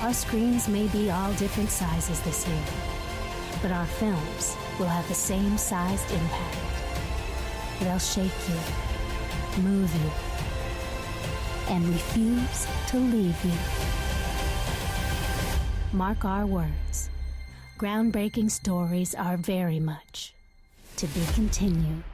Our screens may be all different sizes this year, but our films will have the same sized impact. They'll shake you, move you, and refuse to leave you. Mark our words. Groundbreaking stories are very much to be continued.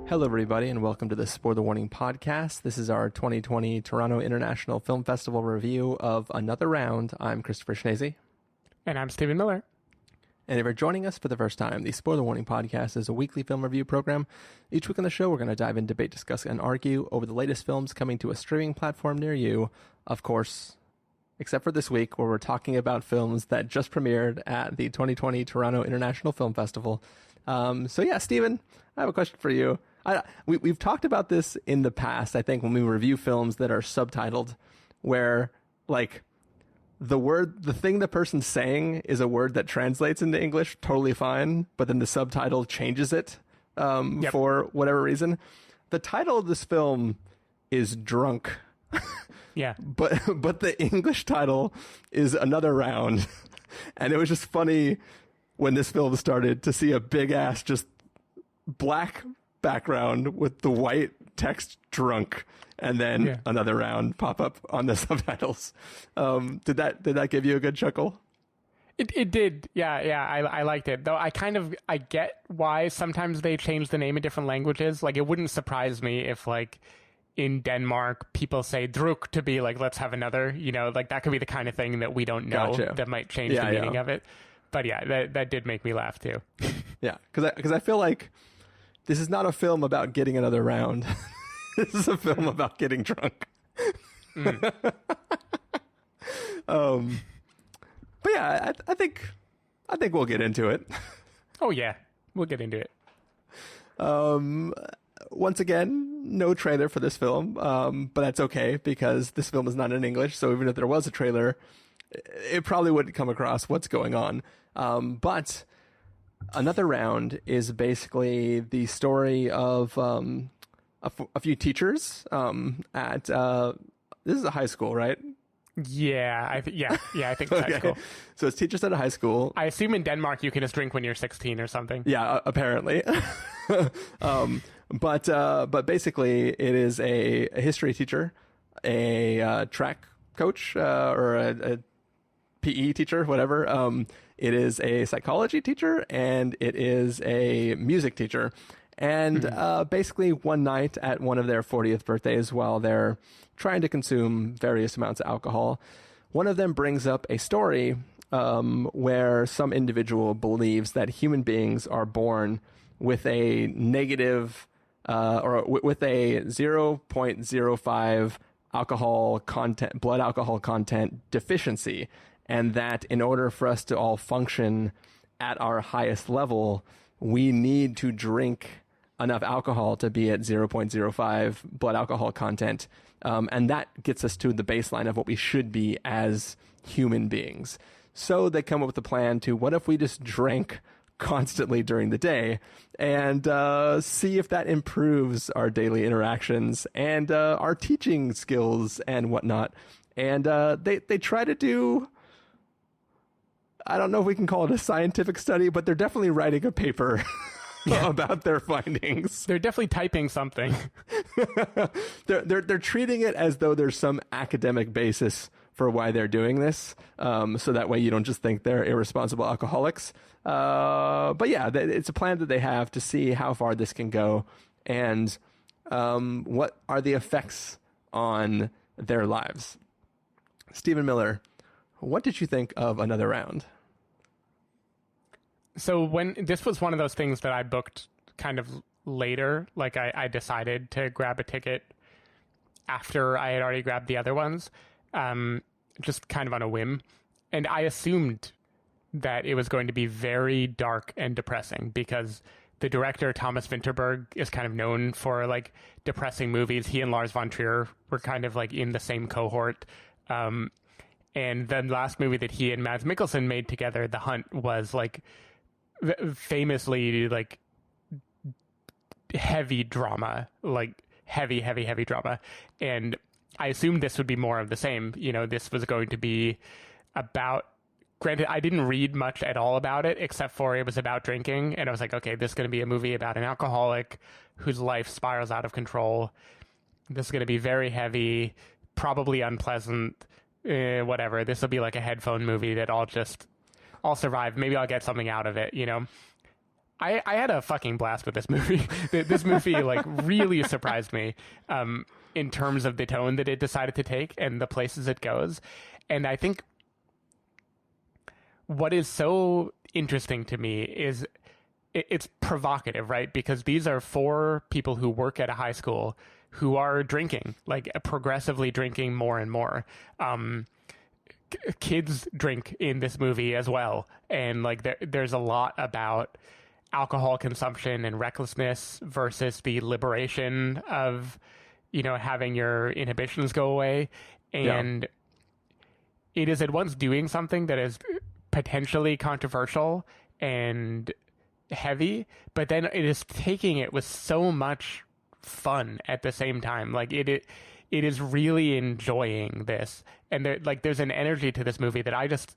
Hello, everybody, and welcome to the Spoiler Warning podcast. This is our 2020 Toronto International Film Festival review of Another Round. I'm Christopher Schnese. And I'm Stephen Miller. And if you're joining us for the first time, the Spoiler Warning podcast is a weekly film review program. Each week on the show, we're going to dive in, debate, discuss, and argue over the latest films coming to a streaming platform near you. Of course, except for this week, where we're talking about films that just premiered at the 2020 Toronto International Film Festival. Stephen, I have a question for you. We've talked about this in the past, I think, when we review films that are subtitled, where, like, the thing the person's saying is a word that translates into English totally fine, but then the subtitle changes it for whatever reason. The title of this film is Drunk. Yeah. But the English title is Another Round. And it was just funny when this film started to see a big ass, just black background with the white text Drunk, and then Another Round pop up on the subtitles. Did that give you a good chuckle? It did. Yeah. I liked it. Though I get why sometimes they change the name in different languages. Like, it wouldn't surprise me if, like, in Denmark, people say druk to be like, let's have another, like that could be the kind of thing that we don't know that might change the meaning of it. But yeah, that did make me laugh too. Yeah, because I feel like this is not a film about getting another round. This is a film about getting drunk. But yeah, I think we'll get into it. Oh yeah, we'll get into it. Once again, no trailer for this film, but that's okay because this film is not in English. So even if there was a trailer, it probably wouldn't come across what's going on. But Another Round is basically the story of a few teachers at this is a high school, right? Yeah, I think it's high school. So it's teachers at a high school. I assume in Denmark you can just drink when you're 16 or something. Yeah, apparently. But basically it is a history teacher, a track coach, or a PE teacher, whatever. It is a psychology teacher, and it is a music teacher. And basically one night at one of their 40th birthdays, while they're trying to consume various amounts of alcohol, one of them brings up a story where some individual believes that human beings are born with a negative or with a 0.05 alcohol content, blood alcohol content deficiency, and that in order for us to all function at our highest level, we need to drink enough alcohol to be at 0.05 blood alcohol content. And that gets us to the baseline of what we should be as human beings. So they come up with a plan to, what if we just drank constantly during the day and see if that improves our daily interactions and our teaching skills and whatnot. And they try to do, I don't know if we can call it a scientific study, but they're definitely writing a paper about their findings. They're definitely typing something. They're treating it as though there's some academic basis for why they're doing this, so that way you don't just think they're irresponsible alcoholics. But yeah, it's a plan that they have to see how far this can go and what are the effects on their lives. Stephen Miller, what did you think of Another Round? So when this was one of those things that I booked kind of later, like I decided to grab a ticket after I had already grabbed the other ones, just kind of on a whim. And I assumed that it was going to be very dark and depressing because the director, Thomas Vinterberg, is kind of known for like depressing movies. He and Lars von Trier were kind of like in the same cohort. And the last movie that he and Mads Mikkelsen made together, The Hunt, was like famously like heavy drama, like heavy drama. And I assumed this would be more of the same. You know, this was going to be about, granted, I didn't read much at all about it, except for it was about drinking. And I was like, okay, this is going to be a movie about an alcoholic whose life spirals out of control. This is going to be very heavy, probably unpleasant, whatever. This will be like a headphone movie that I'll survive. Maybe I'll get something out of it, you know? I had a fucking blast with this movie. This movie, like, really surprised me in terms of the tone that it decided to take and the places it goes. And I think what is so interesting to me is it's provocative, right? Because these are 4 people who work at a high school who are drinking, like progressively drinking more and more. Kids drink in this movie as well. And like there's a lot about alcohol consumption and recklessness versus the liberation of, you know, having your inhibitions go away. And it is at once doing something that is potentially controversial and heavy, but then it is taking it with so much fun at the same time. Like it is really enjoying this. And there's an energy to this movie that I just,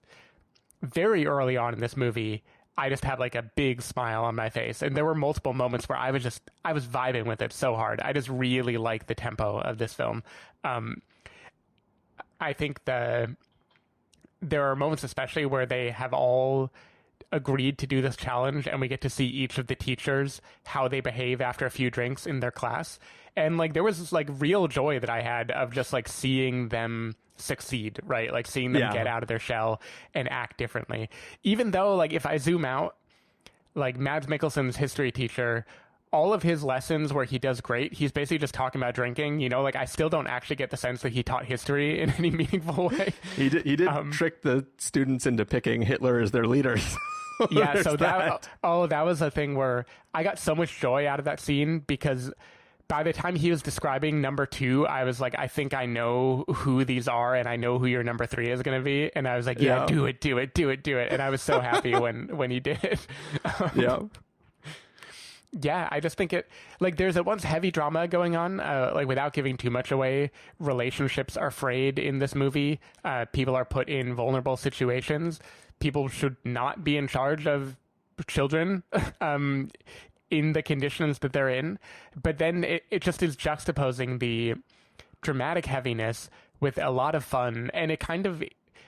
very early on in this movie, I just had like a big smile on my face. And there were multiple moments where I was vibing with it so hard. I just really like the tempo of this film. I think there are moments especially where they have all agreed to do this challenge, and we get to see each of the teachers, how they behave after a few drinks in their class. And like there was this like real joy that I had of just like seeing them succeed, right? Like seeing them get out of their shell and act differently. Even though, like, if I zoom out, like Mads Mikkelsen's history teacher, all of his lessons where he does great, he's basically just talking about drinking, you know, like I still don't actually get the sense that he taught history in any meaningful way. He did trick the students into picking Hitler as their leaders. Yeah, so that was a thing where I got so much joy out of that scene, because by the time he was describing number 2, I was like, I think I know who these are, and I know who your number 3 is going to be. And I was like, yeah, do it. And I was so happy when he did it. Yeah, I just think there's at once heavy drama going on, like without giving too much away. Relationships are frayed in this movie. People are put in vulnerable situations. People should not be in charge of children in the conditions that they're in. But then it just is juxtaposing the dramatic heaviness with a lot of fun. And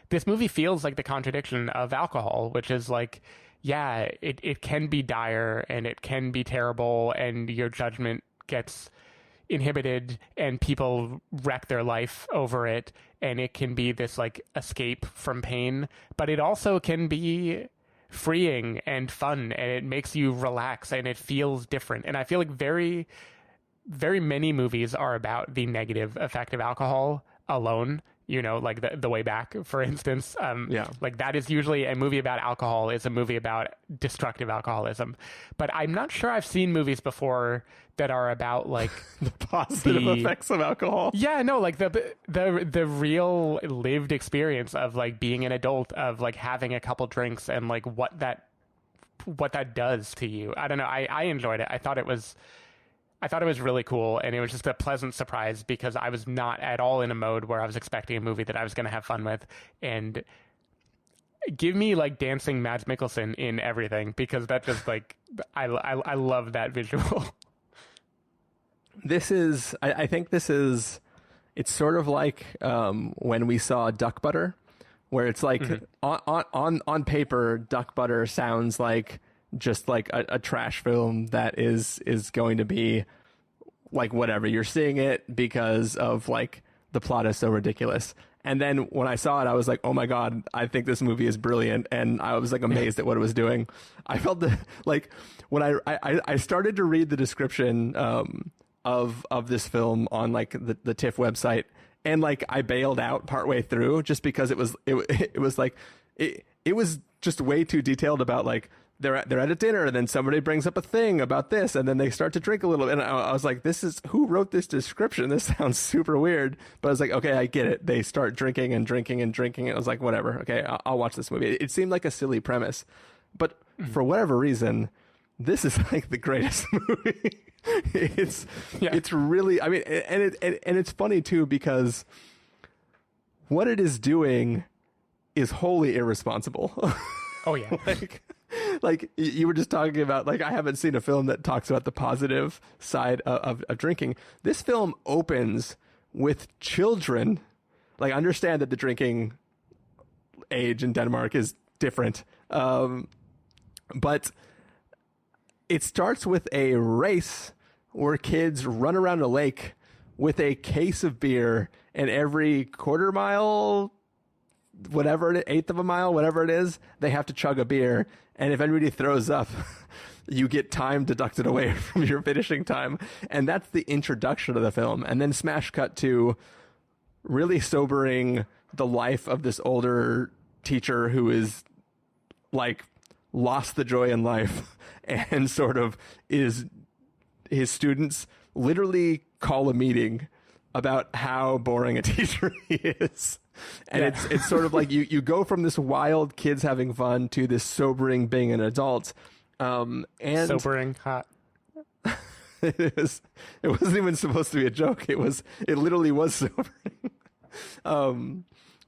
this movie feels like the contradiction of alcohol, which is like, yeah, it can be dire and it can be terrible, and your judgment gets inhibited and people wreck their life over it, and it can be this like escape from pain, but it also can be freeing and fun, and it makes you relax and it feels different. And I feel like very, very many movies are about the negative effect of alcohol alone. You know, like the Way Back, for instance. Like that is usually a movie about alcohol, is a movie about destructive alcoholism. But I'm not sure I've seen movies before that are about like the positive effects of alcohol. Yeah, no, like the real lived experience of like being an adult, of like having a couple drinks and like what that does to you. I don't know. I enjoyed it. I thought it was really cool, and it was just a pleasant surprise, because I was not at all in a mode where I was expecting a movie that I was going to have fun with. And give me like dancing Mads Mikkelsen in everything, because that just like I love that visual. I think it's sort of like when we saw Duck Butter, where it's like on paper, Duck Butter sounds like just like a trash film that is going to be like whatever. You're seeing it because of like the plot is so ridiculous. And then when I saw it, I was like, oh my God, I think this movie is brilliant. And I was like amazed at what it was doing. I felt like when I started to read the description of this film on like the TIFF website, and like I bailed out partway through just because it was like it was just way too detailed about like they're at a dinner, and then somebody brings up a thing about this, and then they start to drink a little bit. And I was like, who wrote this description? This sounds super weird. But I was like, okay, I get it. They start drinking and drinking and drinking. And I was like, whatever. Okay, I'll watch this movie. It seemed like a silly premise, but for whatever reason, this is like the greatest movie. It's really, I mean, and it's funny too, because what it is doing is wholly irresponsible. Oh yeah. Like you were just talking about, like, I haven't seen a film that talks about the positive side of drinking. This film opens with children. Like, I understand that the drinking age in Denmark is different. But it starts with a race where kids run around a lake with a case of beer, and every quarter mile, whatever, an eighth of a mile, whatever it is, they have to chug a beer. And if anybody throws up, you get time deducted away from your finishing time. And that's the introduction of the film. And then smash cut to really sobering the life of this older teacher who is like lost the joy in life, and sort of is, his students literally call a meeting about how boring a teacher he is. And it's sort of like you go from this wild kids having fun to this sobering being an adult. And sobering hot. It wasn't even supposed to be a joke. It literally was sobering.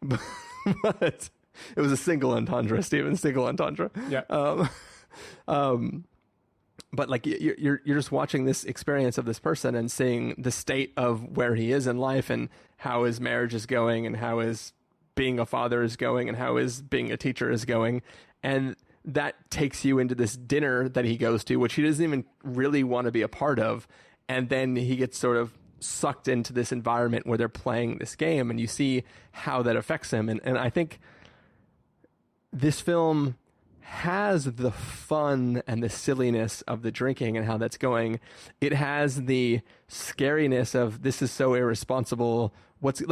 But it was a single entendre, Steven, single entendre. Yeah. But like you're just watching this experience of this person and seeing the state of where he is in life, and how his marriage is going, and how his being a father is going, and how his being a teacher is going. And that takes you into this dinner that he goes to, which he doesn't even really want to be a part of. And then he gets sort of sucked into this environment where they're playing this game, and you see how that affects him. And I think this film has the fun and the silliness of the drinking and how that's going. It has the scariness of, this is so irresponsible. You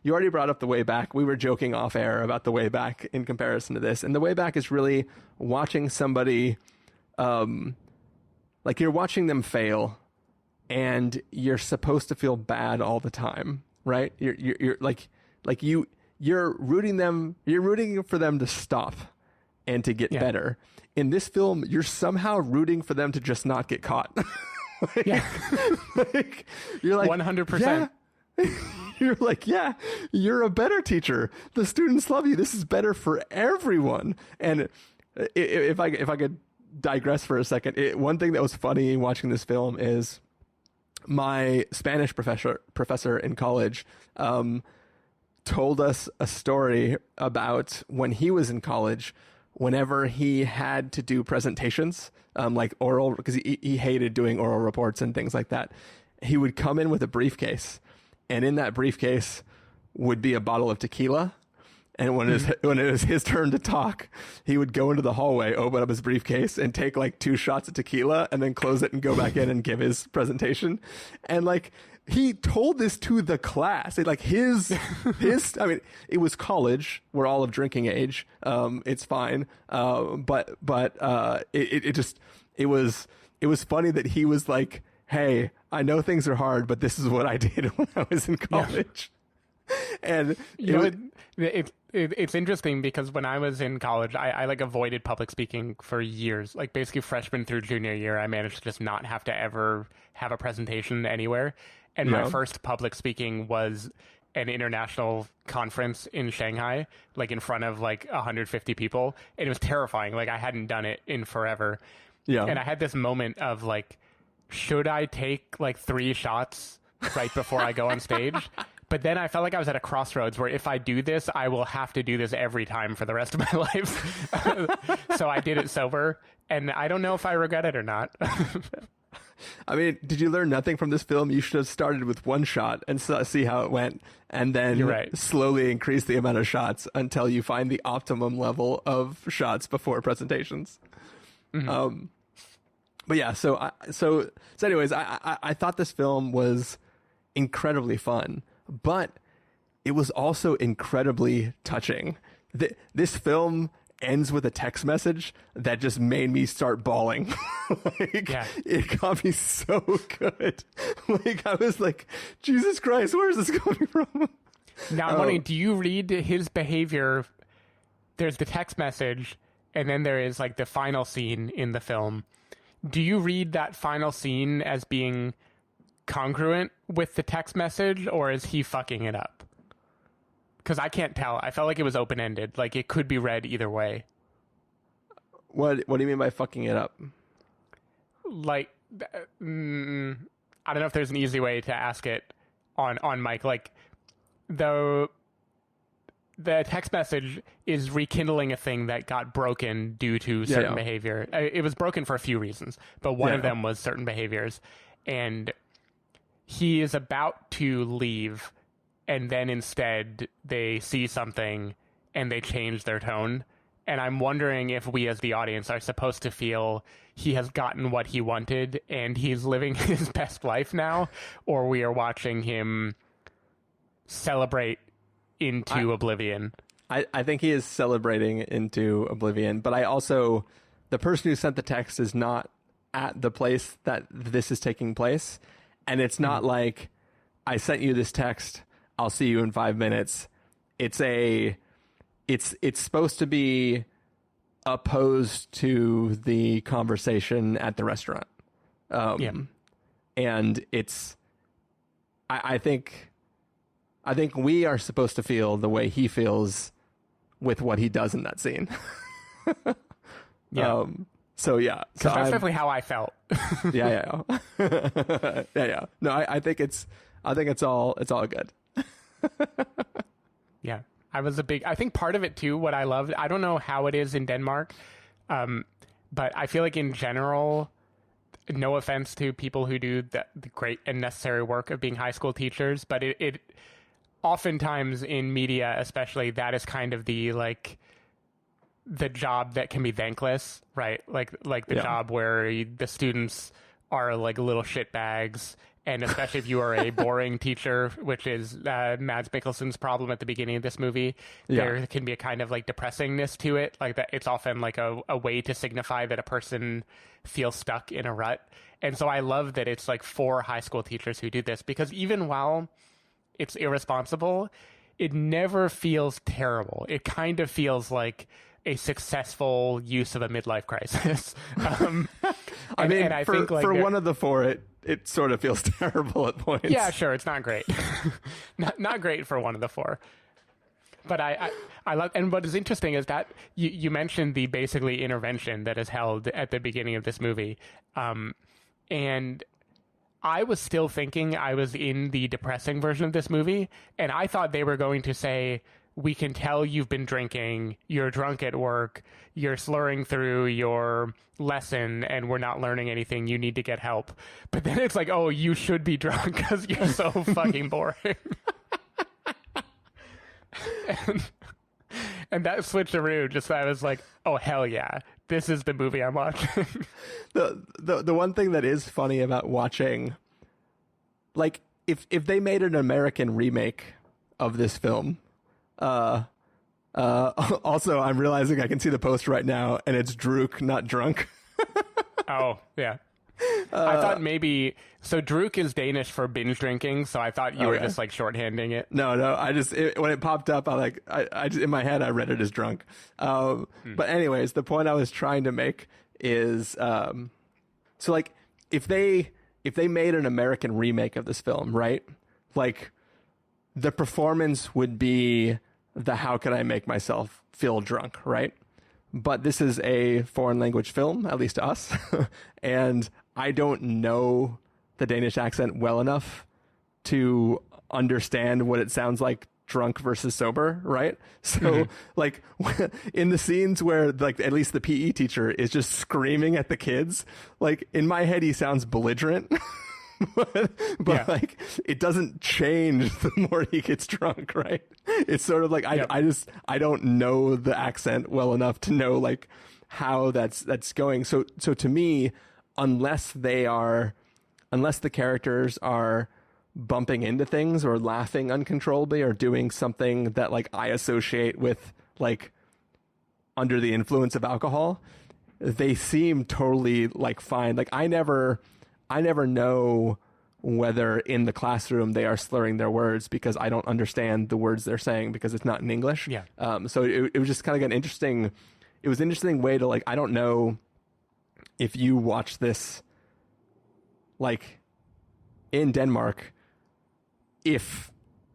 already brought up The Way Back. We were joking off air about The Way Back in comparison to this. And The Way Back is really watching somebody, like you're watching them fail, and you're supposed to feel bad all the time, right? You're rooting for them to stop and to get better. In this film, you're somehow rooting for them to just not get caught. You're like 100%. Yeah. You're like, yeah, you're a better teacher. The students love you. This is better for everyone. And if I could digress for a second, one thing that was funny watching this film is my Spanish professor in college told us a story about when he was in college, whenever he had to do presentations, like oral, because he hated doing oral reports and things like that. He would come in with a briefcase, and in that briefcase would be a bottle of tequila. And when it was his turn to talk, he would go into the hallway, open up his briefcase, and take like 2 shots of tequila, and then close it and go back in and give his presentation. And like, he told this to the class. Like his, I mean, it was college. We're all of drinking age. It's fine. But it was funny that he was like, hey, I know things are hard, but this is what I did when I was in college. Yeah. And it's interesting because when I was in college, I like avoided public speaking for years. Like basically freshman through junior year, I managed to just not have to ever have a presentation anywhere. And my first public speaking was an international conference in Shanghai, like in front of like 150 people. And it was terrifying. Like I hadn't done it in forever. Yeah. And I had this moment of like, should I take like 3 shots right before I go on stage? But then I felt like I was at a crossroads where if I do this, I will have to do this every time for the rest of my life. So I did it sober, and I don't know if I regret it or not. I mean, did you learn nothing from this film? You should have started with 1 shot and see how it went, and then slowly increase the amount of shots until you find the optimum level of shots before presentations. Mm-hmm. But yeah, so anyways, I thought this film was incredibly fun, but it was also incredibly touching. This film ends with a text message that just made me start bawling. It got me so good. Like I was like, Jesus Christ, where is this coming from? Now I'm wondering, do you read his behavior? There's the text message, and then there is like the final scene in the film. Do you read that final scene as being congruent with the text message, or is he fucking it up? Because I can't tell. I felt like it was open-ended. Like it could be read either way. What do you mean by fucking it up? Like, I don't know if there's an easy way to ask it on mic. Like, though the text message is rekindling a thing that got broken due to certain behavior. It was broken for a few reasons, but one of them was certain behaviors. And he is about to leave, and then instead they see something and they change their tone. And I'm wondering if we as the audience are supposed to feel he has gotten what he wanted and he's living his best life now, or we are watching him celebrate into oblivion. I think he is celebrating into oblivion, but I also, the person who sent the text is not at the place that this is taking place. And it's not like, I sent you this text, I'll see you in 5 minutes. It's supposed to be opposed to the conversation at the restaurant. And it's, I think we are supposed to feel the way he feels with what he does in that scene. So that's definitely how I felt. yeah. No, I think it's all good. Yeah. I think part of it too, what I loved, I don't know how it is in Denmark, but I feel like in general, no offense to people who do the great and necessary work of being high school teachers, but it oftentimes in media, especially, that is kind of the job that can be thankless, right? Like the job where the students are like little shitbags. And especially if you are a boring teacher, which is Mads Mikkelsen's problem at the beginning of this movie, there can be a kind of like depressingness to it. Like that, it's often like a way to signify that a person feels stuck in a rut. And so I love that it's like 4 high school teachers who do this, because even while it's irresponsible, it never feels terrible. It kind of feels like a successful use of a midlife crisis. I think for one of the 4, it sort of feels terrible at points. Yeah, sure, it's not great. not great for one of the 4. But I love, and what is interesting is that you mentioned the basically intervention that is held at the beginning of this movie, and I was still thinking I was in the depressing version of this movie, and I thought they were going to say, we can tell you've been drinking, you're drunk at work, you're slurring through your lesson, and we're not learning anything, you need to get help. But then it's like, oh, you should be drunk because you're so fucking boring. and that switcheroo, just, I was like, oh, hell yeah, this is the movie I'm watching. The one thing that is funny about watching, like, if they made an American remake of this film, also, I'm realizing I can see the poster right now, and it's Drook, not drunk. Oh, yeah. I thought maybe, so Drook is Danish for binge drinking, so I thought you were just like shorthanding it. No, when it popped up, I just, in my head, I read it as drunk. But anyways, the point I was trying to make is, so like, if they made an American remake of this film, right? Like, the performance would be the how can I make myself feel drunk, right? But this is a foreign language film, at least to us, and I don't know the Danish accent well enough to understand what it sounds like drunk versus sober, right? So like in the scenes where like at least the PE teacher is just screaming at the kids, like in my head he sounds belligerent. but like it doesn't change the more he gets drunk, right? It's sort of like I don't know the accent well enough to know like how that's going. So to me, unless the characters are bumping into things or laughing uncontrollably or doing something that like I associate with like under the influence of alcohol, they seem totally like fine. Like I never know whether in the classroom they are slurring their words because I don't understand the words they're saying because it's not in English. Yeah. So it was just kind of an interesting it was an interesting way to like, I don't know if you watch this like in Denmark, if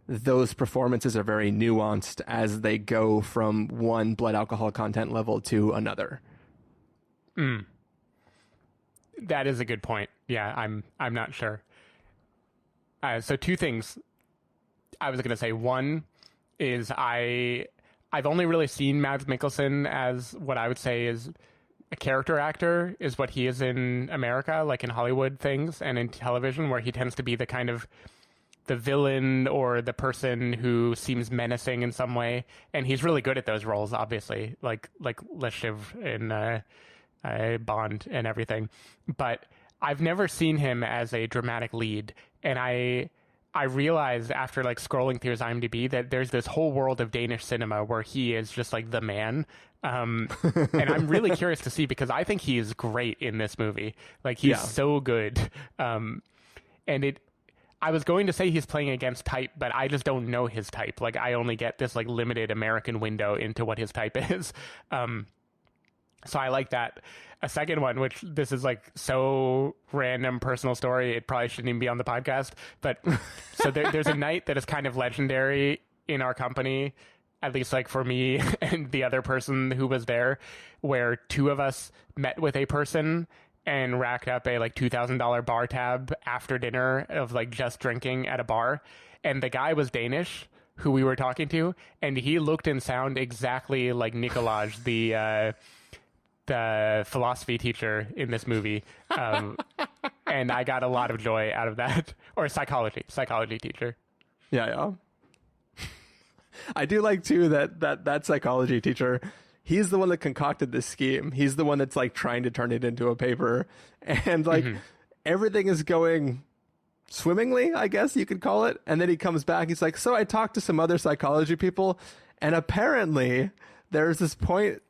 those performances are very nuanced as they go from one blood alcohol content level to another. That is a good point. Yeah, I'm not sure. So two things I was going to say. One is I've only really seen Mads Mikkelsen as what I would say is a character actor, is what he is in America, like in Hollywood things and in television, where he tends to be the kind of the villain or the person who seems menacing in some way. And he's really good at those roles, obviously, like Leshiv in Bond and everything. But I've never seen him as a dramatic lead. And I realized after like scrolling through his IMDb that there's this whole world of Danish cinema where he is just like the man. And I'm really curious to see, because I think he is great in this movie. Like he's so good. I was going to say he's playing against type, but I just don't know his type. Like I only get this like limited American window into what his type is. So I like that. A second one, which this is like so random personal story, it probably shouldn't even be on the podcast. But so there's a night that is kind of legendary in our company, at least like for me and the other person who was there, where two of us met with a person and racked up a like $2,000 bar tab after dinner of like just drinking at a bar. And the guy was Danish who we were talking to, and he looked and sounded exactly like Nicolaj, the philosophy teacher in this movie. And I got a lot of joy out of that. Or psychology teacher. Yeah. I do like too that psychology teacher, he's the one that concocted this scheme. He's the one that's like trying to turn it into a paper, and like everything is going swimmingly, I guess you could call it. And then he comes back. He's like, so I talked to some other psychology people, and apparently there's this point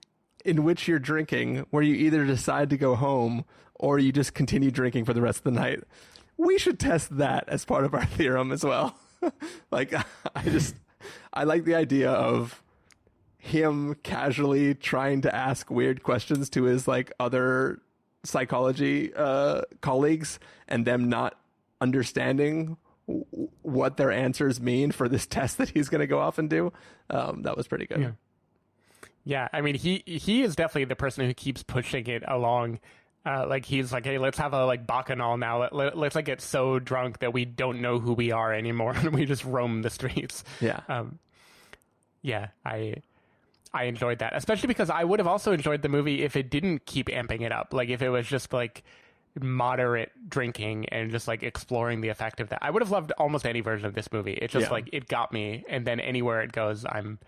in which you're drinking where you either decide to go home or you just continue drinking for the rest of the night. We should test that as part of our theorem as well. Like, I like the idea of him casually trying to ask weird questions to his like other psychology colleagues, and them not understanding what their answers mean for this test that he's going to go off and do. That was pretty good. Yeah, I mean, he is definitely the person who keeps pushing it along. Like he's like, hey, let's have a like bacchanal now. Let's like get so drunk that we don't know who we are anymore, and we just roam the streets. Yeah. I enjoyed that, especially because I would have also enjoyed the movie if it didn't keep amping it up. Like if it was just like moderate drinking and just like exploring the effect of that. I would have loved almost any version of this movie. It's just like it got me, and then anywhere it goes, I'm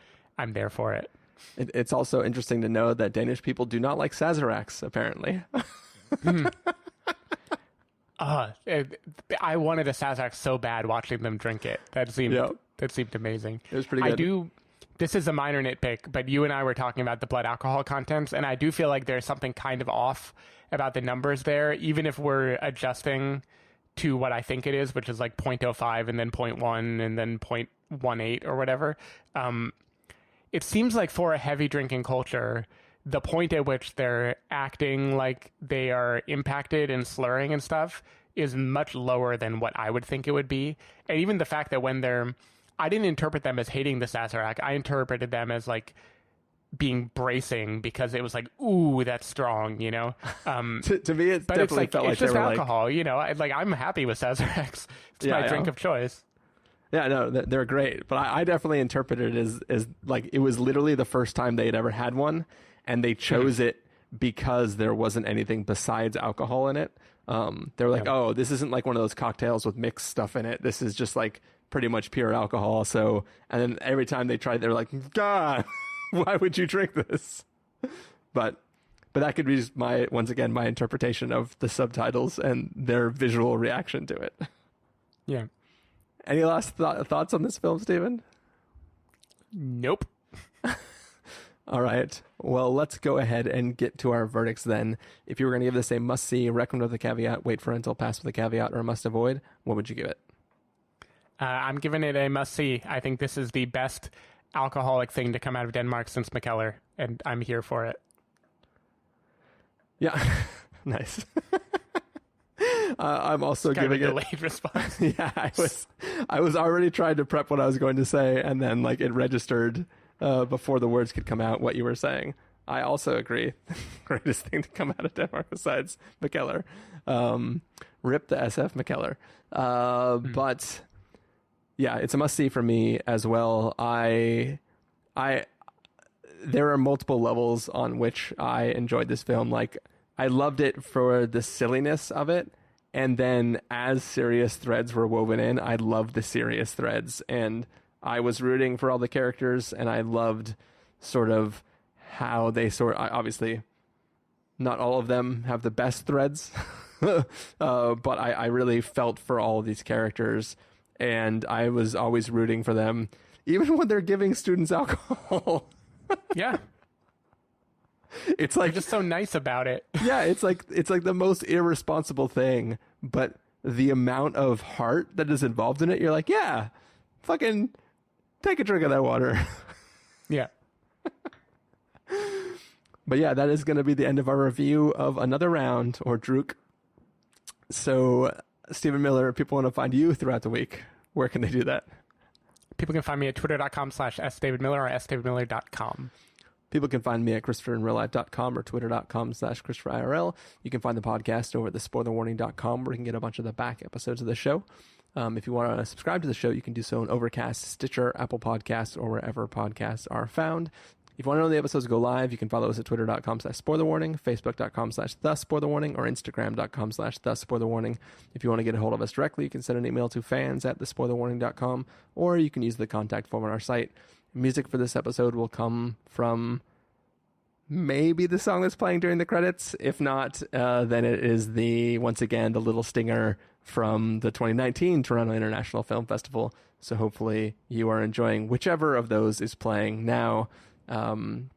there for it. It's also interesting to know that Danish people do not like Sazeracs, apparently. I wanted a Sazerac so bad watching them drink it. That seemed amazing. It was pretty good. This is a minor nitpick, but you and I were talking about the blood alcohol contents, and I do feel like there's something kind of off about the numbers there, even if we're adjusting to what I think it is, which is like 0.05 and then 0.1 and then 0.18 or whatever. It seems like for a heavy drinking culture, the point at which they're acting like they are impacted and slurring and stuff is much lower than what I would think it would be. And even the fact that when I didn't interpret them as hating the Sazerac. I interpreted them as like being bracing because it was like, ooh, that's strong, you know? To me, it definitely felt like it's just alcohol, you know? I'm happy with Sazeracs. It's my drink of choice. Yeah, no, they're great. But I definitely interpreted it as like it was literally the first time they had ever had one, and they chose it because there wasn't anything besides alcohol in it. They were like, oh, this isn't like one of those cocktails with mixed stuff in it. This is just like pretty much pure alcohol. So, and then every time they tried, they were like, God, why would you drink this? But that could be just my interpretation of the subtitles and their visual reaction to it. Yeah. Any last thoughts on this film, Stephen? Nope. All right. Well, let's go ahead and get to our verdicts then. If you were going to give this a must-see, recommend with a caveat, wait for rental, pass with a caveat, or a must-avoid, what would you give it? I'm giving it a must-see. I think this is the best alcoholic thing to come out of Denmark since Mikkeller, and I'm here for it. Yeah, nice. I'm also giving a it delayed response. Yeah, I was already trying to prep what I was going to say, and then like it registered before the words could come out what you were saying. I also agree. Greatest thing to come out of Denmark besides Mikkeller. Rip the SF Mikkeller. But yeah, it's a must see for me as well. There are multiple levels on which I enjoyed this film. Like, I loved it for the silliness of it. And then as serious threads were woven in, I loved the serious threads. And I was rooting for all the characters, and I loved sort of how they obviously not all of them have the best threads, but I really felt for all of these characters, and I was always rooting for them, even when they're giving students alcohol. Yeah. It's like, they're just so nice about it. Yeah, it's like the most irresponsible thing, but the amount of heart that is involved in it, you're like, yeah, fucking take a drink of that water. Yeah. But yeah, that is going to be the end of our review of Another Round, or Druk. So, Stephen Miller, if people want to find you throughout the week, where can they do that? People can find me at twitter.com/sdavidmiller or sdavidmiller.com. People can find me at ChristopherInRealLife.com or Twitter.com/ChristopherIRL. You can find the podcast over at thespoilerwarning.com, where you can get a bunch of the back episodes of the show. If you want to subscribe to the show, you can do so on Overcast, Stitcher, Apple Podcasts, or wherever podcasts are found. If you want to know when the episodes go live, you can follow us at twitter.com/spoilerwarning, facebook.com/thespoilerwarning, or instagram.com/thespoilerwarning. If you want to get a hold of us directly, you can send an email to fans@thespoilerwarning.com, or you can use the contact form on our site. Music for this episode will come from maybe the song that's playing during the credits. If not, then it is once again, the little stinger from the 2019 Toronto International Film Festival. So hopefully you are enjoying whichever of those is playing now. And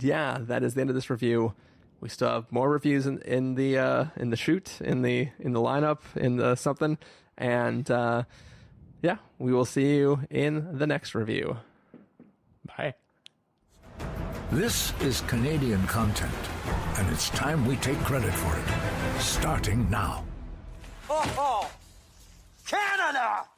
yeah, that is the end of this review. We still have more reviews in the shoot, in the lineup, in the something. And yeah, we will see you in the next review. Bye. This is Canadian content, and it's time we take credit for it. Starting now. Oh, Canada!